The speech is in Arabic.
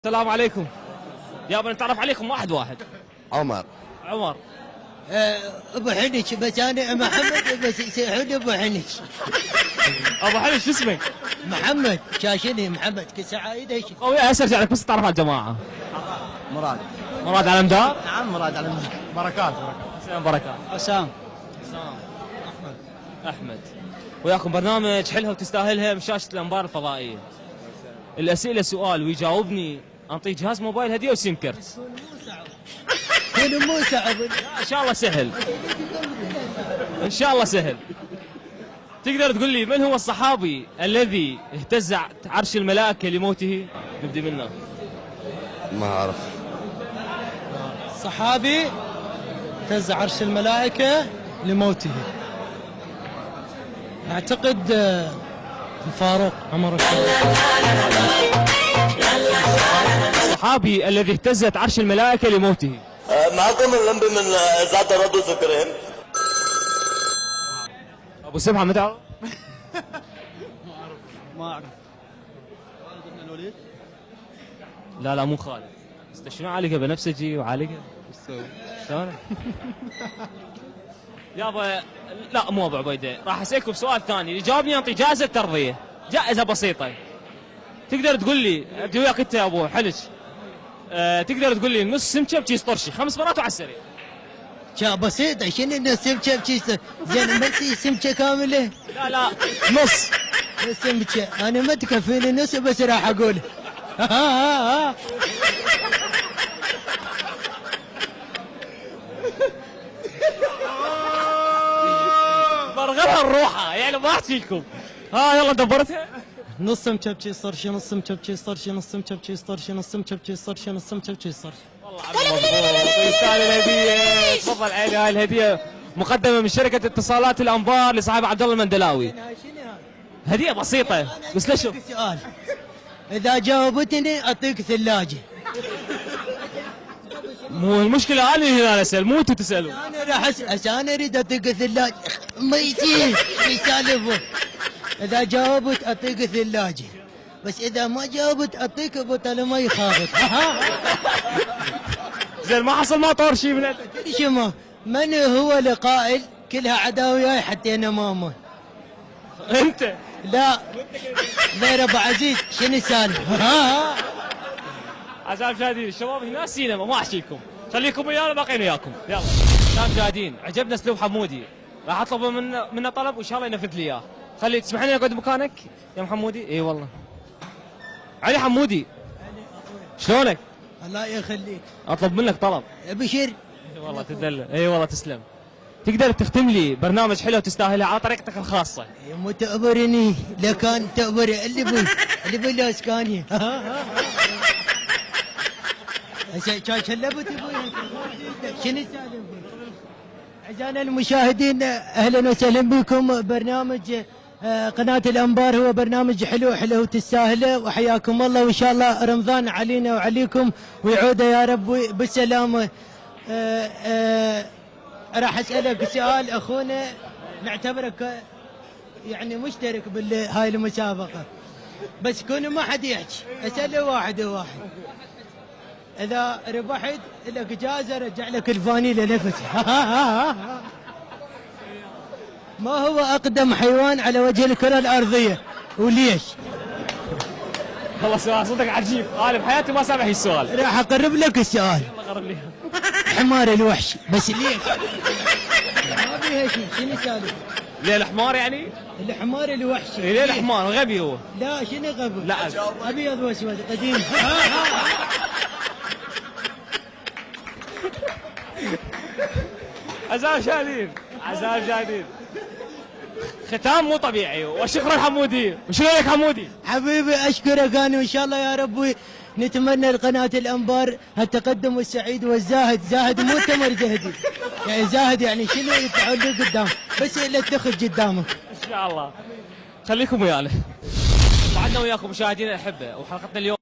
السلام عليكم. يابا نتعرف عليكم واحد واحد. عمر. عمر. ابو حنش، بس انا محمد بس يسمحوني ابو حنش. ابو حنش شو اسمك؟ محمد شاشني محمد كسعايده ايش؟ قوي هسه ارجع لك بس تعرف على الجماعه. مراد. مراد على مدار؟ نعم مراد على المدار. بركات. حسين بركات. حسام. احمد. وياكم برنامج حلها وتستاهلها من شاشه الانبار الفضائيه. الاسئله سؤال ويجاوبني انطيه جهاز موبايل هديه وسيم كرت. كل مو صعب. ان شاء الله سهل. ان شاء الله سهل. تقدر تقول لي من هو الصحابي الذي اهتز عرش الملائكه لموته؟ نبدا منه. ما اعرف. صحابي اهتز عرش الملائكه لموته. اعتقد الفاروق عمر الفاروق. الصحابي الذي اهتزت عرش الملائكه لموته. معكم اللمبي من ذات الرد وسكرين. ابو سمحه ما تعرف؟ ما اعرف. خالد بن الوليد؟ لا مو خالد. شنو عالقه بنفسجي وعالقه؟ ايش تسوي؟ شلون؟ يابا لا مو ابو عبيده، راح اسالكم سؤال ثاني، اللي جاوبني انطي جائزه ترضيه، جائزه بسيطه. تقدر تقول لي ابدي وياك انت يا ابو حلج، تقدر تقول لي نص سمكه بشيس طرشي 5 مرات وعلى السريع. شا بسيط عشان انه سمكه بشيس زين ما سمكه كامله؟ لا نص. سمكه انا ما تكفيني نص بس راح اقول. برغلها الروحه يعني ما احكي لكم. يلا دبرتها. نص مشبشي صرشي، نص مشبشي صرشي، نص مشبشي صرشي، نص مشبشي صرشي، نص مشبشي صرشي. والله عمي مضبوط، يستاهل الهديه. تفضل عيني، هاي الهديه مقدمه من شركه اتصالات الانبار لصاحب عبد الله المندلاوي. هديه بسيطه بس ليش؟ سؤال اذا جاوبتني اعطيك ثلاجه. مو المشكله انا هنا اسال مو انتم تسالون. انا راح اسال، انا اريد اعطيك ثلاجه ميتين يسالفون. اذا جاوبت اعطيك ثلاجه، بس اذا ما جاوبت اعطيك بطل مي خافت. زين ما حصل ما طور شيء من شو من هو القائل كلها عداوياي حتى انا ماما؟ انت. لا غير ابو عزيز شنو السالفه؟ اعزائي المشاهدين الشباب هنا سينما ما احكي لكم، خليكم ويانا باقيين وياكم. يلا اعزائي المشاهدين عجبنا اسلوب حمودي، راح اطلب منه طلب وان شاء الله ينفذ لي اياه. خلي تسمح لي اقعد مكانك يا محمودي؟ اي والله. علي حمودي شلونك؟ الله يخليك. اطلب منك طلب. بشير. اي والله تدلل. اي والله تسلم. تقدر تختم لي برنامج حلو تستاهلها على طريقتك الخاصه. مو تأبرني لكان تأبر اللي بي الاسكاني. كان شلبت ابوي شنو السالفه؟ اعزائنا المشاهدين اهلا وسهلا بكم. برنامج قناة الأنبار هو برنامج حلو تستاهله، وحياكم الله، وإن شاء الله رمضان علينا وعليكم ويعود يا رب بالسلامة. راح أسألك سؤال أخونا، نعتبرك يعني مشترك بهاي المسابقة، بس كون ما حد يحكي أسأله واحد. إذا ربحت لك جائزة رجع لك الفانيلة نفسها. ما هو أقدم حيوان على وجه الكرة الأرضية وليش؟ والله سؤال صدق عجيب، انا بحياتي ما سامح السؤال. راح أقرب لك السؤال. يلا قرب لي. حمار الوحش، بس ليش؟ ما فيها شيء، شنو السالفة؟ ليه الحمار يعني؟ الحمار الوحشي. ليه الحمار غبي هو؟ لا شنو غبي؟ لا أبيض وأسود قديم. أعزائي المشاهدين ختام مو طبيعي، وشكرا حمودي. وشكرا لك حمودي حبيبي، اشكرك انا، وان شاء الله يا رب نتمنى لقناه الانبار التقدم السعيد والزاهد. زاهد مو تمر زهدي، يعني زاهد يعني شنو يطلعون لي قدام، بس لا تخرج قدامك ان شاء الله. خليكم ويانا. وعدنا وياكم مشاهدينا الاحبه، وحلقتنا اليوم